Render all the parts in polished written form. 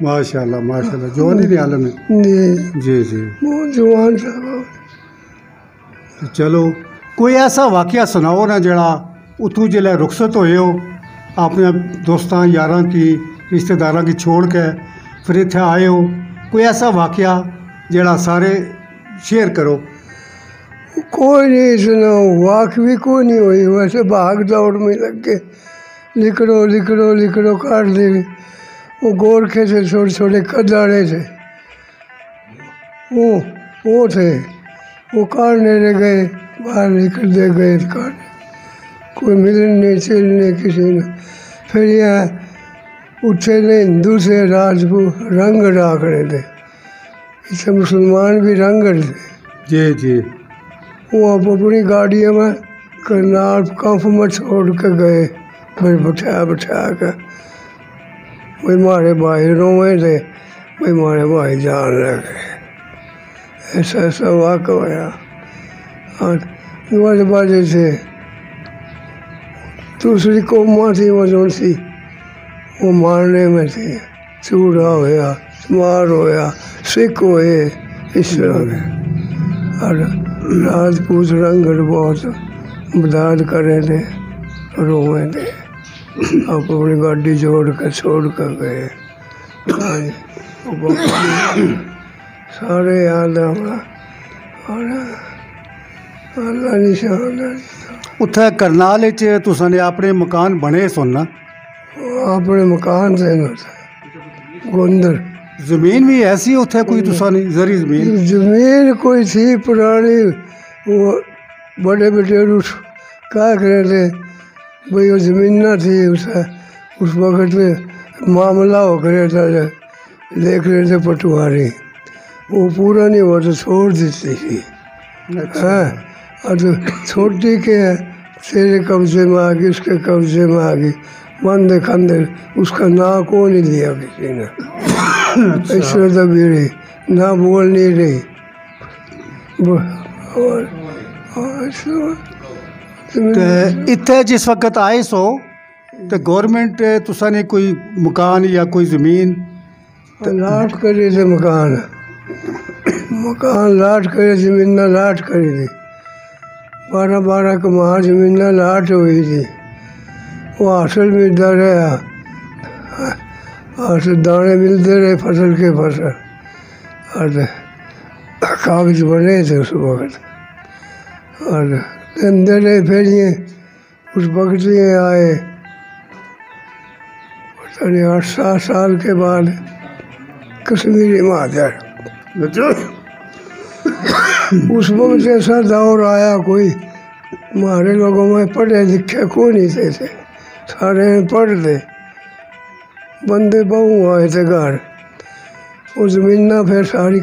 ماشاء اللہ جوانی دے عالم ہے. جی جی بہت جوان تھا. چلو کوئی ایسا واقعہ سناؤ نا جڑا اتوں جلے رخصت ہوئے ہو اپنے دوستاں یاراں کی رشتہ داراں کی چھوڑ کے پھر اتنے آئے ہو، کوئی ایسا واقعہ جڑا سارے شیئر کرو. کوئی نہیں سنا، واقعی کوئی نہیں ہوئی. ویسے بھاگ دوڑ میں لگ کے لکڑو کاٹ دے. وہ گورکھے تھے، چھوٹے چھوٹے کداڑے تھے، وہ تھے، وہ کاٹنے لے گئے، باہر نکلتے گئے کاٹنے. کوئی ملنے چلنے کسی نے. پھر یہ اٹھے نے ہندو سے راجپوت رنگ ڈاکڑے تھے، اسے مسلمان بھی رنگڑ تھے. جی وہ اب اپنی گاڑیوں میں کرنال کمپ میں چھوڑ کے گئے. پھر بٹھا کے بھائی ہمارے بھائی روئے تھے، بھائی ہمارے بھائی جان رہ گئے. ایسا واقع ہوا. اور والے بازے سے دوسری قوماں تھی وہ جو سی وہ مارنے میں تھی. چوڑا ہوا، مار ہوا، سکھ ہوئے، اس طرح کے. اور راجپوت رنگڑ بہت مداد کرے تھے، روئے تھے. آپ اپنی گاڑی چھوڑ کے گئے. سارے یاد اللہ نشان. اتنے کرنال تساں نے اپنے مکان بنے سننا؟ اپنے مکان سے گوندر. زمین بھی ایسی اتنے کوئی تساں نہیں زری زمین کوئی تھی پرانی. وہ بڑے بٹیرو کہا کرے تھے بھائی وہ زمین نہ تھی. اس وقت معاملہ ہو کرے تھا، دیکھ رہے تھے پٹواری. وہ پورا نہیں ہوا تو چھوڑ دیتی تھی. اور چھوٹی کے تیرے قبضے میں آ گئی، اس کے قبضے میں آ گئی. بندے کھندے اس کا نام کو نہیں لیا کسی نے. ایسے دبی رہی، نہ بول نہیں رہی. اتنے جس وقت آئے سو تو گورنمنٹ تساں نے کوئی مکان یا کوئی زمین لاٹ کری تھے. مکان لاٹ کری، زمین لاٹ کری تھی. 12 کمار زمین لاٹ ہوئی تھی. وہ حاصل ملتا رہا، حاصل دانے ملتے رہے فصل کے فصل. اور کاغذ بنے تھے اس وقت. اور اندر رہے. پھر یہ اس وقت یہ آئے پتہ نہیں 8-7 سال کے بعد کشمیری مہاجر. اس وقت ایسا دور آیا کوئی ہمارے لوگوں میں پڑھے لکھے کوئی نہیں تھے، سارے پڑھ دے. بندے بہو آئے تھے گھر. وہ زمینہ پھر ساری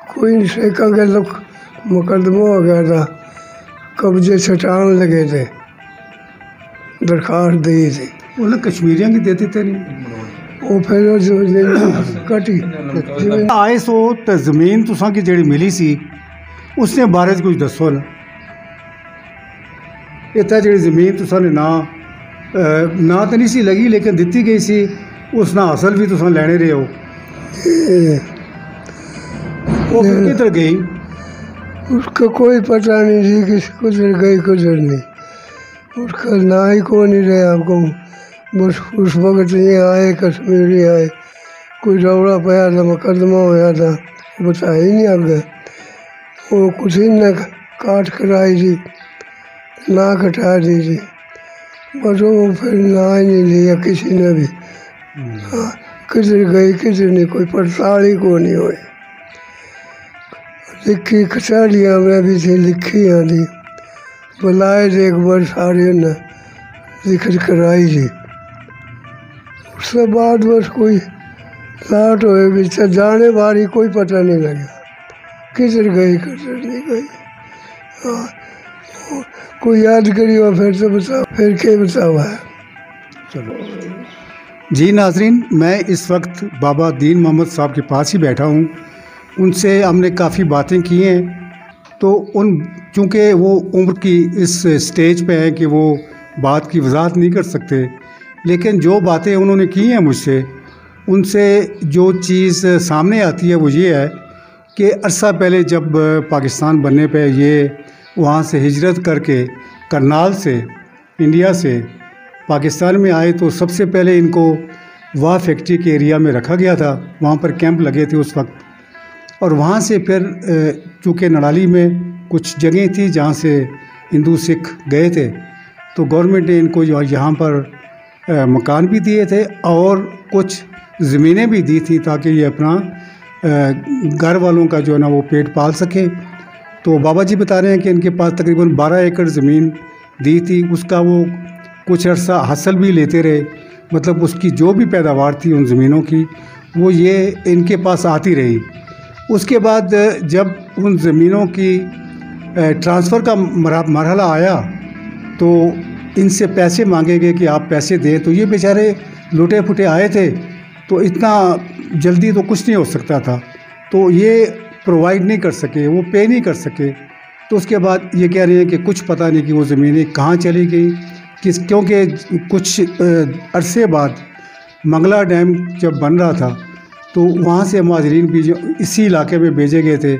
کوئی سیکا کے لوگ مقدمہ ہو گیا تھا، قبضے چھٹان لگے تھے، درخواست دی تھی. انہیں کشمیریاں کی دیتے تھے نہیں. وہ پھر کٹی. آئے سو تو زمین تساں کی جڑی ملی سی اس نے بارے کچھ دسو نا. اتنا جڑی زمین تساں نے نہ تو نہیں سی لگی لیکن دیتی گئی سی، اس نہ حاصل بھی تساں لینے رہے ہو. وہ کدھر گئی؟ اس کا کوئی پتہ نہیں تھی کہ کدھر گئی کدھر نہیں. اس کا نہ ہی کو نہیں رہے. آپ کو بس اس وقت یہ آئے کشمیری آئے، کوئی روڑا پایا تھا، مقدمہ ہوا تھا، بتا ہی نہیں آگے. وہ کچھ ہی نہ کاٹ کرائی تھی، نہ کٹا دی تھی. بس وہ پھر نہ ہی نہیں لیا کسی نے بھی. کدھر گئی کدھر نہیں، کوئی پڑتال ہی کو نہیں ہوئی. لکھی کچہریاں میں بھی تھی، لکھی تھی، بلائے تھے ایک بار سارے نے ذکر کرائی تھی. اس کے بعد بس کوئی لاٹ ہوئے بھی جانے باری کوئی پتہ نہیں لگا کدھر گئی کدھر نہیں گئی. کوئی یاد کری ہو پھر تو بتاؤ، پھر کیا بتاؤ ہے. چلو جی ناظرین، میں اس وقت بابا دین محمد صاحب کے پاس ہی بیٹھا ہوں. ان سے ہم نے کافی باتیں کی ہیں. تو چونکہ وہ عمر کی اس سٹیج پہ ہیں کہ وہ بات کی وضاحت نہیں کر سکتے، لیکن جو باتیں انہوں نے کی ہیں مجھ سے ان سے جو چیز سامنے آتی ہے وہ یہ ہے کہ عرصہ پہلے جب پاکستان بننے پہ یہ وہاں سے ہجرت کر کے کرنال سے انڈیا سے پاکستان میں آئے تو سب سے پہلے ان کو واہ فیکٹری کے ایریا میں رکھا گیا تھا. وہاں پر کیمپ لگے تھے اس وقت, اور وہاں سے پھر چونکہ نڑالی میں کچھ جگہیں تھی جہاں سے ہندو سکھ گئے تھے, تو گورنمنٹ نے ان کو یہاں پر مکان بھی دیے تھے اور کچھ زمینیں بھی دی تھیں تاکہ یہ اپنا گھر والوں کا جو ہے نا وہ پیٹ پال سکیں. تو بابا جی بتا رہے ہیں کہ ان کے پاس تقریباً 12 ایکڑ زمین دی تھی. اس کا وہ کچھ عرصہ حاصل بھی لیتے رہے, مطلب اس کی جو بھی پیداوار تھی ان زمینوں کی وہ یہ ان کے پاس آتی رہی. اس کے بعد جب ان زمینوں کی ٹرانسفر کا مرحلہ آیا تو ان سے پیسے مانگے گئے کہ آپ پیسے دیں, تو یہ بیچارے لوٹے پھٹے آئے تھے تو اتنا جلدی تو کچھ نہیں ہو سکتا تھا, تو یہ پرووائڈ نہیں کر سکے, وہ پے نہیں کر سکے. تو اس کے بعد یہ کہہ رہے ہیں کہ کچھ پتہ نہیں کہ وہ زمینیں کہاں چلی گئی, کیونکہ کچھ عرصے بعد منگلا ڈیم جب بن رہا تھا تو وہاں سے مہاجرین بھی جو اسی علاقے میں بھیجے گئے تھے,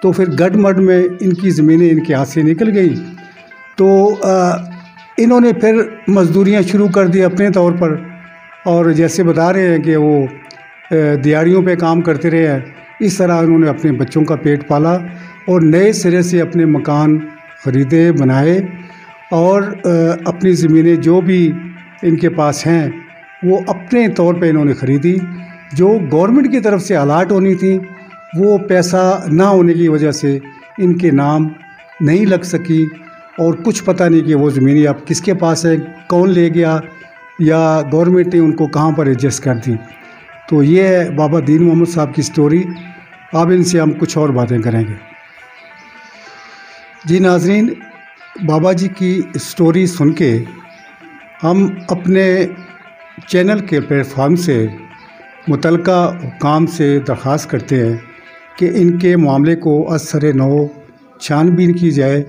تو پھر گڈ مڈ میں ان کی زمینیں ان کے ہاتھ سے نکل گئی. تو انہوں نے پھر مزدوریاں شروع کر دی اپنے طور پر, اور جیسے بتا رہے ہیں کہ وہ دیہڑیوں پہ کام کرتے رہے ہیں. اس طرح انہوں نے اپنے بچوں کا پیٹ پالا اور نئے سرے سے اپنے مکان خریدے بنائے, اور اپنی زمینیں جو بھی ان کے پاس ہیں وہ اپنے طور پہ انہوں نے خریدی. جو گورنمنٹ کی طرف سے الاٹ ہونی تھی وہ پیسہ نہ ہونے کی وجہ سے ان کے نام نہیں لگ سکی, اور کچھ پتہ نہیں کہ وہ زمینیں اب کس کے پاس ہے, کون لے گیا, یا گورنمنٹ نے ان کو کہاں پر ایڈجسٹ کر دی. تو یہ ہے بابا دین محمد صاحب کی سٹوری. اب ان سے ہم کچھ اور باتیں کریں گے. جی ناظرین, بابا جی کی سٹوری سن کے ہم اپنے چینل کے پلیٹ فارم سے متعلقہ حکام سے درخواست کرتے ہیں کہ ان کے معاملے کو از سر نو چھان بین کی جائے,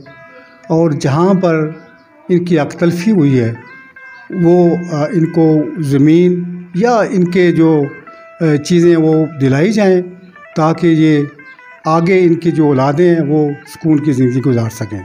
اور جہاں پر ان کی حق تلفی ہوئی ہے وہ ان کو زمین یا ان کے جو چیزیں وہ دلائی جائیں, تاکہ یہ آگے ان کی جو اولادیں ہیں وہ سکون کی زندگی گزار سکیں.